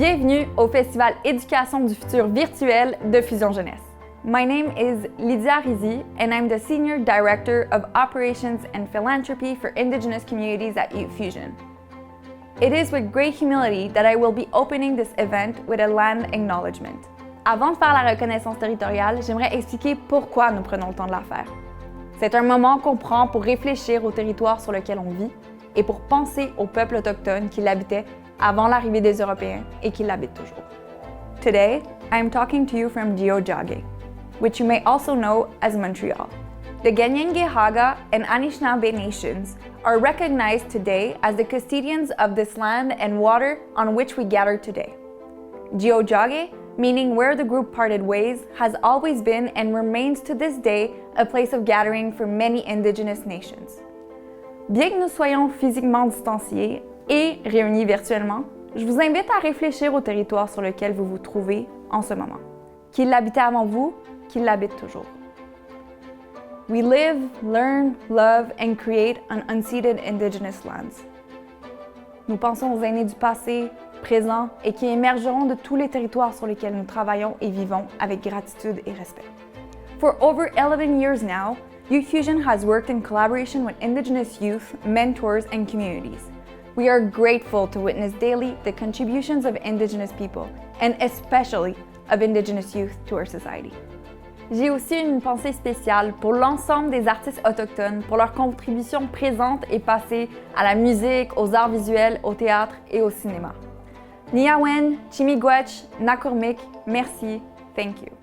Bienvenue au Festival Éducation du futur virtuel de Fusion Jeunesse. My name is Lydia Rizy and I'm the Senior Director of Operations and Philanthropy for Indigenous Communities at Youth Fusion. It is with great humility that I will be opening this event with a land acknowledgement. Avant de faire la reconnaissance territoriale, j'aimerais expliquer pourquoi nous prenons le temps de la faire. C'est un moment qu'on prend pour réfléchir au territoire sur lequel on vit et pour penser aux peuples autochtones qui l'habitaient avant l'arrivée des Européens et qui l'habitent toujours. Today, I am talking to you from Tiohtià:ke, which you may also know as Montreal. The Kanien'kehá:ka and Anishinaabe nations are recognized today as the custodians of this land and water on which we gather today. Tiohtià:ke, meaning where the group parted ways, has always been and remains to this day a place of gathering for many Indigenous nations. Bien que nous soyons physiquement distanciés et réunis virtuellement, je vous invite à réfléchir au territoire sur lequel vous vous trouvez en ce moment. Qui l'habitait avant vous, qui l'habite toujours. We live, learn, love, and create on unceded Indigenous lands. Nous pensons aux aînés du passé, présent et qui émergeront de tous les territoires sur lesquels nous travaillons et vivons avec gratitude et respect. For over 11 years now, Youth Fusion has worked in collaboration with Indigenous youth, mentors, and communities. We are grateful to witness daily the contributions of Indigenous people, and especially of Indigenous youth to our society. J'ai aussi une pensée spéciale pour l'ensemble des artistes autochtones, pour leur contribution présente et passée à la musique, aux arts visuels, au théâtre et au cinéma. Niyawen, Chimigwech, Nakurmik, merci, thank you.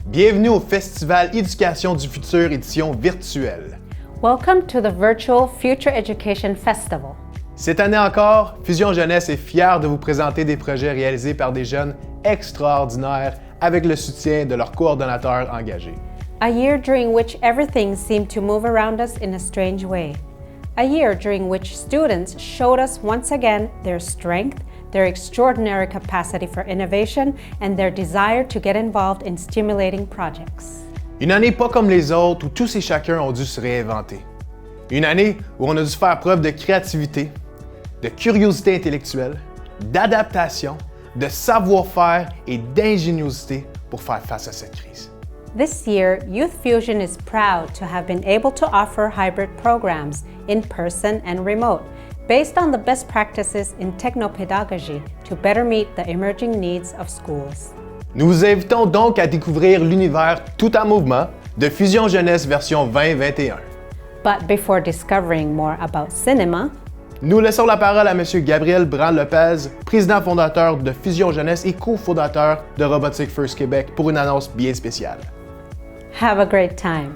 Bienvenue au Festival Éducation du futur édition virtuelle. Welcome to the virtual Future Education Festival. Cette année encore, Fusion Jeunesse est fière de vous présenter des projets réalisés par des jeunes extraordinaires avec le soutien de leurs coordonnateurs engagés. A year during which everything seemed to move around us in a strange way. A year during which students showed us once again their strength, their extraordinary capacity for innovation, and their desire to get involved in stimulating projects. Une année pas comme les autres où tous et chacun ont dû se réinventer. Une année où on a dû faire preuve de créativité, de curiosité intellectuelle, d'adaptation, de savoir-faire et d'ingéniosité pour faire face à cette crise. This year, Youth Fusion is proud to have been able to offer hybrid programs, in person and remote, based on the best practices in technopedagogy to better meet the emerging needs of schools. Nous vous invitons donc à découvrir l'univers tout en mouvement de Fusion Jeunesse version 2021. But before discovering more about cinema, nous laissons la parole à M. Gabriel Brand-Lopez, président fondateur de Fusion Jeunesse et cofondateur de Robotic First Québec, pour une annonce bien spéciale. Have a great time.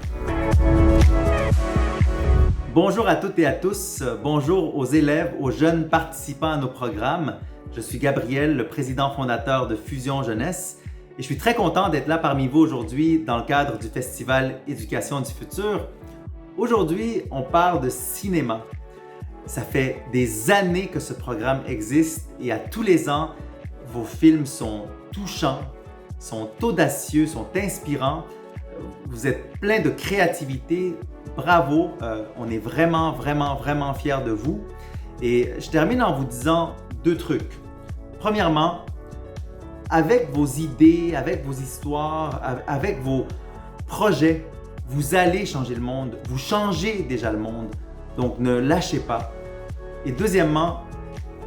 Bonjour à toutes et à tous, bonjour aux élèves, aux jeunes participants à nos programmes. Je suis Gabriel, le président fondateur de Fusion Jeunesse et je suis très content d'être là parmi vous aujourd'hui dans le cadre du Festival Éducation du futur. Aujourd'hui, on parle de cinéma. Ça fait des années que ce programme existe et à tous les ans, vos films sont touchants, sont audacieux, sont inspirants. Vous êtes plein de créativité. Bravo, on est vraiment fiers de vous. Et je termine en vous disant deux trucs. Premièrement, avec vos idées, avec vos histoires, avec vos projets, vous allez changer le monde. Vous changez déjà le monde. Donc ne lâchez pas. Et deuxièmement,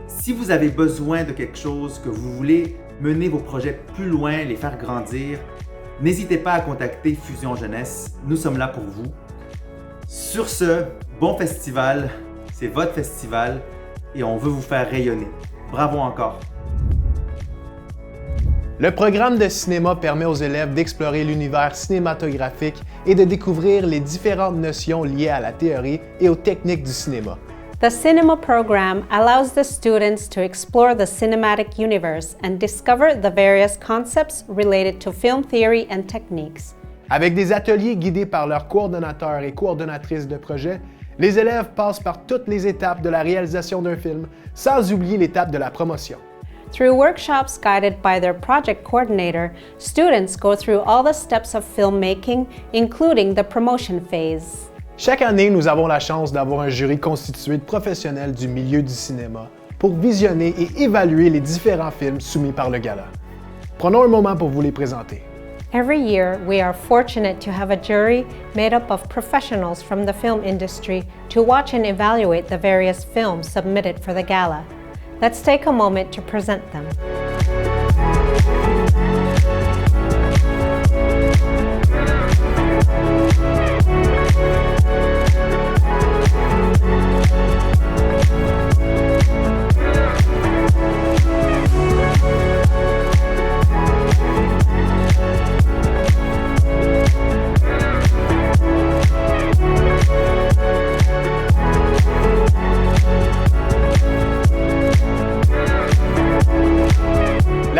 si vous avez besoin de quelque chose, que vous voulez mener vos projets plus loin, les faire grandir, n'hésitez pas à contacter Fusion Jeunesse. Nous sommes là pour vous. Sur ce, bon festival, c'est votre festival et on veut vous faire rayonner. Bravo encore! Le programme de cinéma permet aux élèves d'explorer l'univers cinématographique et de découvrir les différentes notions liées à la théorie et aux techniques du cinéma. The cinema program allows the students to explore the cinematic universe and discover the various concepts related to film theory and techniques. Avec des ateliers guidés par leurs coordonnateurs et coordonnatrices de projet, les élèves passent par toutes les étapes de la réalisation d'un film, sans oublier l'étape de la promotion. Through workshops guided by their project coordinator, students go through all the steps of filmmaking, including the promotion phase. Chaque année, nous avons la chance d'avoir un jury constitué de professionnels du milieu du cinéma, pour visionner et évaluer les différents films soumis par le gala. Prenons un moment pour vous les présenter. Every year, we are fortunate to have a jury made up of professionals from the film industry to watch and evaluate the various films submitted for the gala. Let's take a moment to present them.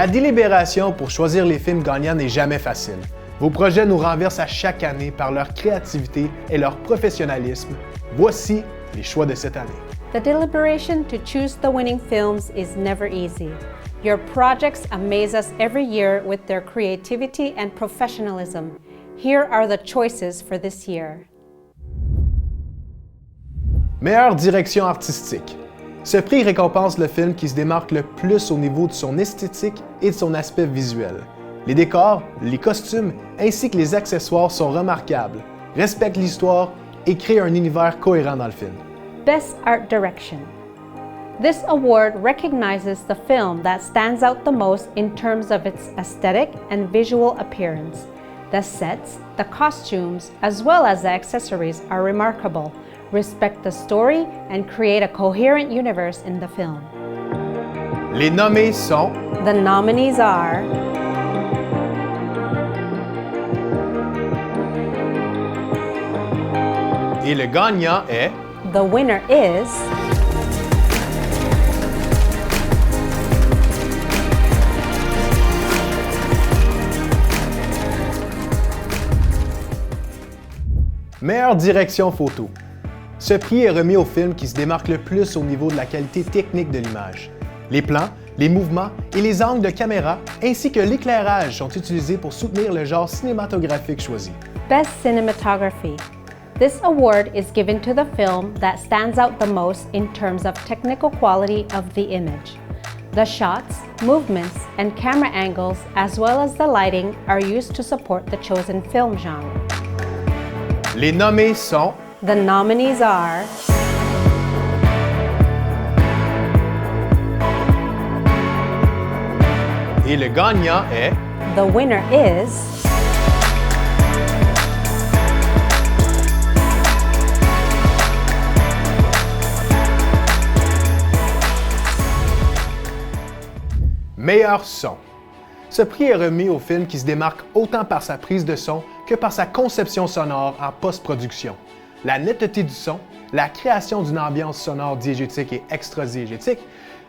La délibération pour choisir les films gagnants n'est jamais facile. Vos projets nous renversent à chaque année par leur créativité et leur professionnalisme. Voici les choix de cette année. The deliberation to choose the winning films is never easy. Your projects amaze us every year with their creativity and professionalism. Here are the choices for this year. Meilleure direction artistique. Ce prix récompense le film qui se démarque le plus au niveau de son esthétique et de son aspect visuel. Les décors, les costumes ainsi que les accessoires sont remarquables, respectent l'histoire et créent un univers cohérent dans le film. Best Art Direction. This award recognizes the film that stands out the most in terms of its aesthetic and visual appearance. The sets, the costumes, as well as the accessories are remarkable, respect the story, and create a coherent universe in the film. Les nommés sont The nominees are et le gagnant est The winner is Meilleure direction photo. Ce prix est remis au film qui se démarque le plus au niveau de la qualité technique de l'image. Les plans, les mouvements et les angles de caméra ainsi que l'éclairage sont utilisés pour soutenir le genre cinématographique choisi. Best Cinematography. This award is given to the film that stands out the most in terms of technical quality of the image. The shots, movements, and camera angles, as well as the lighting, are used to support the chosen film genre. Les nommés sont The nominees are et le gagnant est The winner is Meilleur son. Ce prix est remis au film qui se démarque autant par sa prise de son que par sa conception sonore en post-production. La netteté du son, la création d'une ambiance sonore diégétique et extra-diégétique,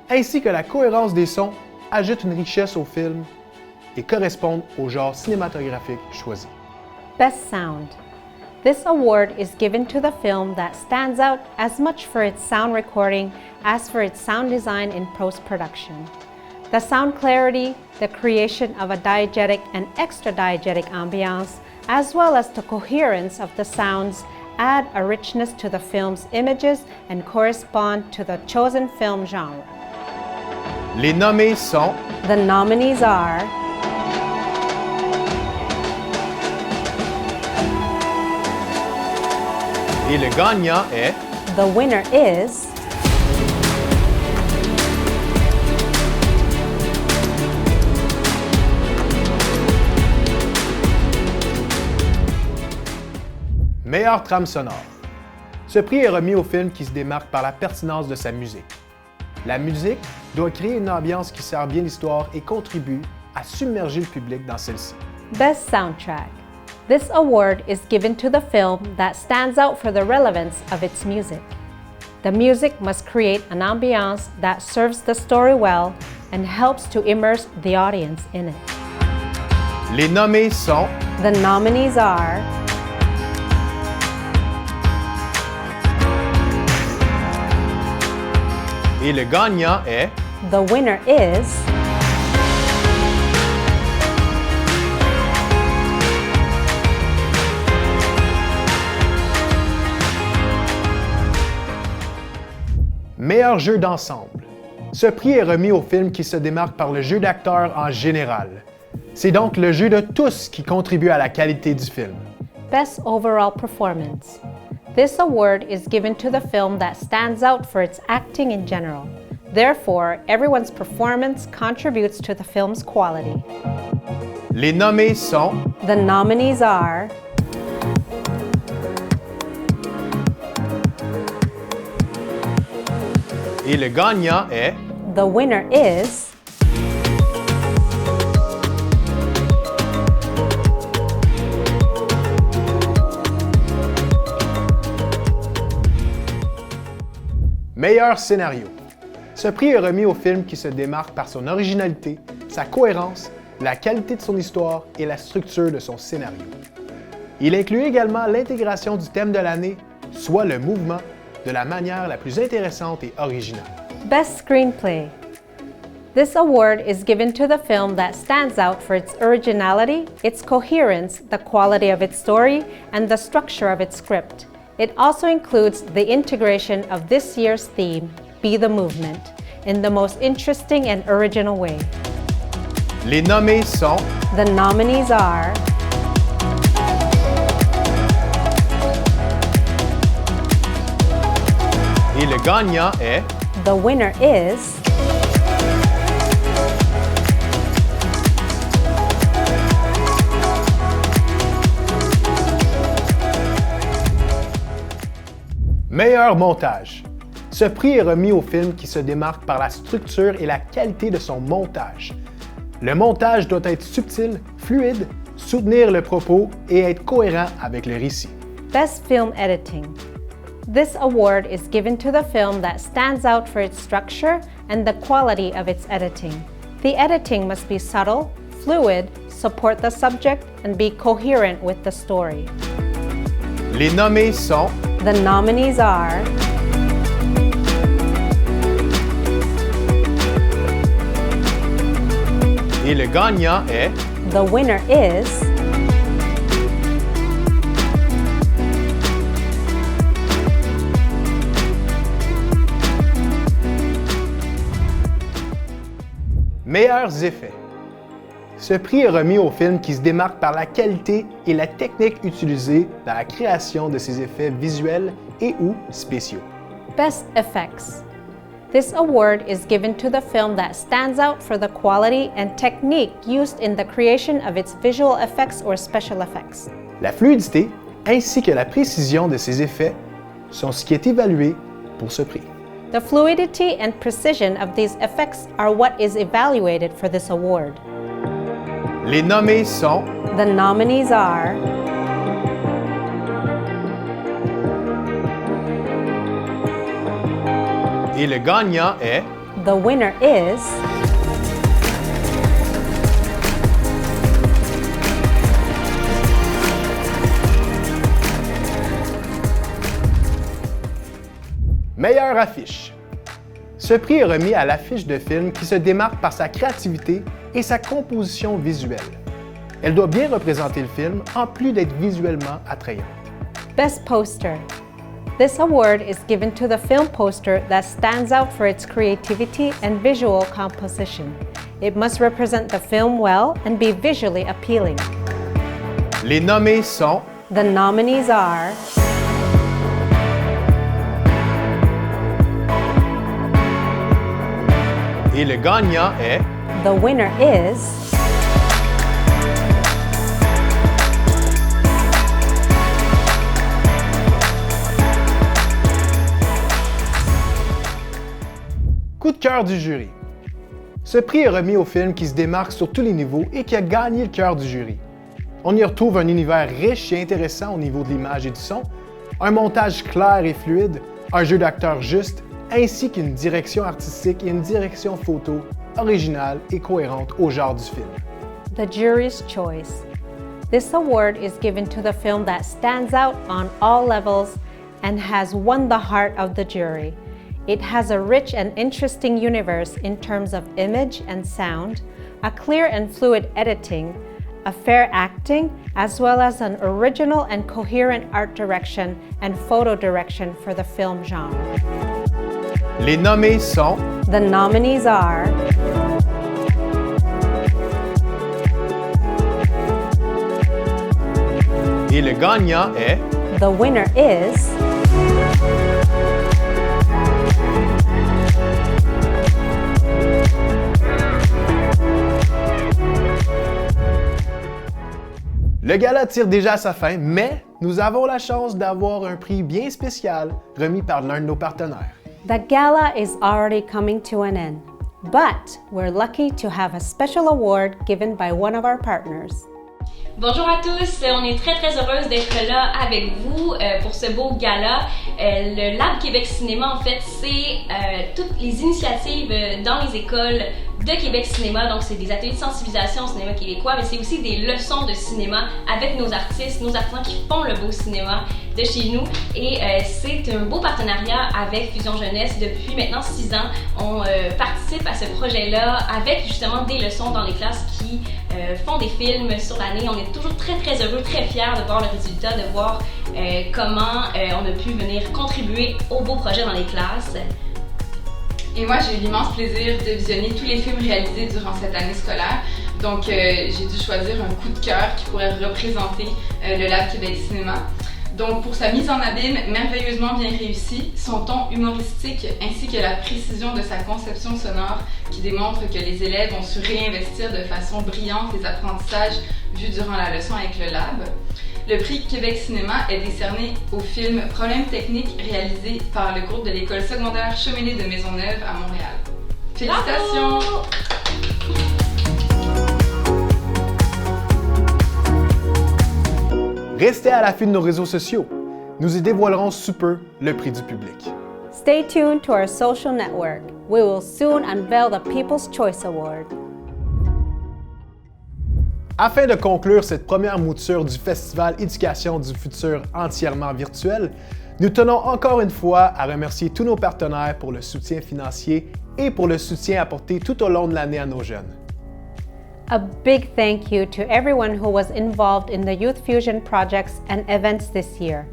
ainsi que la cohérence des sons ajoutent une richesse au film et correspondent au genre cinématographique choisi. Best Sound. This award is given to the film that stands out as much for its sound recording as for its sound design in post-production. The sound clarity, the creation of a diegetic and extra-diegetic ambiance, as well as the coherence of the sounds, add a richness to the film's images and correspond to the chosen film genre. Les nommés sont The nominees are et le gagnant est The winner is Meilleure trame sonore. Ce prix est remis au film qui se démarque par la pertinence de sa musique. La musique doit créer une ambiance qui sert bien l'histoire et contribue à submerger le public dans celle-ci. Best Soundtrack. This award is given to the film that stands out for the relevance of its music. The music must create an ambiance that serves the story well and helps to immerse the audience in it. Les nommés sont The nominees are et le gagnant est The winner is Meilleur jeu d'ensemble. Ce prix est remis aux films qui se démarquent par le jeu d'acteur en général. C'est donc le jeu de tous qui contribue à la qualité du film. Best Overall Performance. This award is given to the film that stands out for its acting in general. Therefore, everyone's performance contributes to the film's quality. Les nommés sont The nominees are et le gagnant est The winner is Meilleur scénario. Ce prix est remis au film qui se démarque par son originalité, sa cohérence, la qualité de son histoire et la structure de son scénario. Il inclut également l'intégration du thème de l'année, soit le mouvement, de la manière la plus intéressante et originale. Best Screenplay. This award is given to the film that stands out for its originality, its coherence, the quality of its story, and the structure of its script. It also includes the integration of this year's theme, Be the Movement, in the most interesting and original way. Les nommés sont The nominees are et le gagnant est The winner is Meilleur montage. Ce prix est remis au film qui se démarque par la structure et la qualité de son montage. Le montage doit être subtil, fluide, soutenir le propos et être cohérent avec le récit. Best Film Editing. This award is given to the film that stands out for its structure and the quality of its editing. The editing must be subtle, fluid, support the subject, and be coherent with the story. Les nommés sont The nominees are et le gagnant est The winner is Meilleurs effets. Ce prix est remis au film qui se démarque par la qualité et la technique utilisée dans la création de ses effets visuels et ou spéciaux. Best Effects. This award is given to the film that stands out for the quality and technique used in the creation of its visual effects or special effects. La fluidité ainsi que la précision de ses effets sont ce qui est évalué pour ce prix. The fluidity and precision of these effects are what is evaluated for this award. Les nommés sont The nominees are et le gagnant est The winner is Meilleure affiche. Ce prix est remis à l'affiche de film qui se démarque par sa créativité et sa composition visuelle. Elle doit bien représenter le film en plus d'être visuellement attrayante. Best Poster. This award is given to the film poster that stands out for its creativity and visual composition. It must represent the film well and be visually appealing. Les nommés sont The nominees are et le gagnant est The winner is Coup de cœur du jury. Ce prix est remis au film qui se démarque sur tous les niveaux et qui a gagné le cœur du jury. On y retrouve un univers riche et intéressant au niveau de l'image et du son, un montage clair et fluide, un jeu d'acteur juste, ainsi qu'une direction artistique et une direction photo originale et cohérente au genre du film. The Jury's Choice. This award is given to the film that stands out on all levels and has won the heart of the jury. It has a rich and interesting universe in terms of image and sound, a clear and fluid editing, a fair acting, as well as an original and coherent art direction and photo direction for the film genre. Les nommés sont The nominees are et le gagnant est the winner is Le gala tire déjà à sa fin, mais nous avons la chance d'avoir un prix bien spécial remis par l'un de nos partenaires. The gala is already coming to an end, but we're lucky to have a special award given by one of our partners. Bonjour à tous, on est très heureuse d'être là avec vous pour ce beau gala. Le Lab Québec Cinéma, en fait, c'est toutes les initiatives dans les écoles de Québec Cinéma. Donc, c'est des ateliers de sensibilisation au cinéma québécois, mais c'est aussi des leçons de cinéma avec nos artistes qui font le beau cinéma de chez nous. Et c'est un beau partenariat avec Fusion Jeunesse. Depuis maintenant 6 ans, on participe à ce projet-là avec justement des leçons dans les classes qui font des films sur l'année. On est toujours très heureux, très fiers de voir le résultat, de voir comment on a pu venir contribuer au beau projet dans les classes. Et moi, j'ai eu l'immense plaisir de visionner tous les films réalisés durant cette année scolaire. Donc, j'ai dû choisir un coup de cœur qui pourrait représenter le Lab Québec Cinéma. Donc, pour sa mise en abîme merveilleusement bien réussie, son ton humoristique ainsi que la précision de sa conception sonore qui démontre que les élèves ont su réinvestir de façon brillante les apprentissages vus durant la leçon avec le Lab. Le prix Québec Cinéma est décerné au film Problèmes techniques réalisé par le groupe de l'école secondaire Cheminée de Maisonneuve à Montréal. Félicitations! Bravo! Restez à l'affût de nos réseaux sociaux. Nous y dévoilerons sous peu le prix du public. Stay tuned to our social network. We will soon unveil the People's Choice Award. Afin de conclure cette première mouture du Festival Éducation du futur entièrement virtuel, nous tenons encore une fois à remercier tous nos partenaires pour le soutien financier et pour le soutien apporté tout au long de l'année à nos jeunes. A big thank you to everyone who was involved in the Youth Fusion projects and events this year.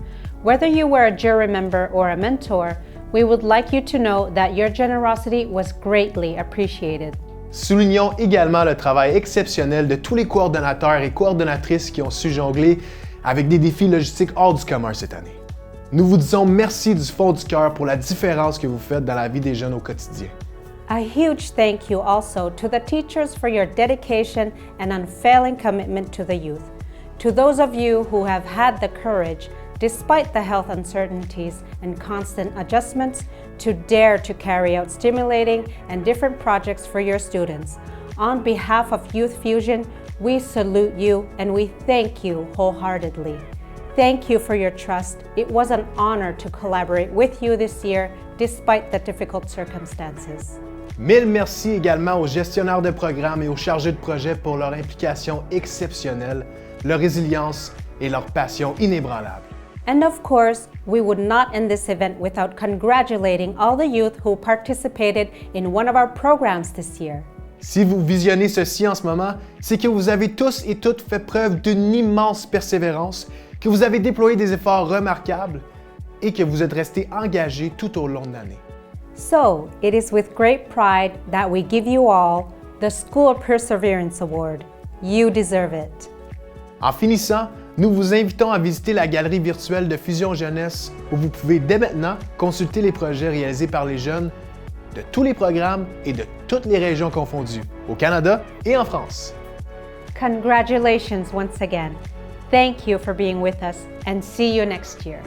Whether you were a jury member or a mentor, we would like you to know that your generosity was greatly appreciated. Soulignons également le travail exceptionnel de tous les coordonnateurs et coordonnatrices qui ont su jongler avec des défis logistiques hors du commun cette année. Nous vous disons merci du fond du cœur pour la différence que vous faites dans la vie des jeunes au quotidien. A huge thank you also to the teachers for your dedication and unfailing commitment to the youth. To those of you who have had the courage, despite the health uncertainties and constant adjustments, to dare to carry out stimulating and different projects for your students. On behalf of Youth Fusion, we salute you and we thank you wholeheartedly. Thank you for your trust. It was an honor to collaborate with you this year, despite the difficult circumstances. Mille merci également aux gestionnaires de programmes et aux chargés de projet pour leur implication exceptionnelle, leur résilience et leur passion inébranlable. And of course, we would not end this event without congratulating all the youth who participated in one of our programs this year. Si vous visionnez ceci en ce moment, c'est que vous avez tous et toutes fait preuve d'une immense persévérance, que vous avez déployé des efforts remarquables et que vous êtes restés engagés tout au long de l'année. So, it is with great pride that we give you all the School Perseverance Award. You deserve it. En finissant, nous vous invitons à visiter la galerie virtuelle de Fusion Jeunesse où vous pouvez dès maintenant consulter les projets réalisés par les jeunes de tous les programmes et de toutes les régions confondues, au Canada et en France. Congratulations once again. Thank you for being with us and see you next year.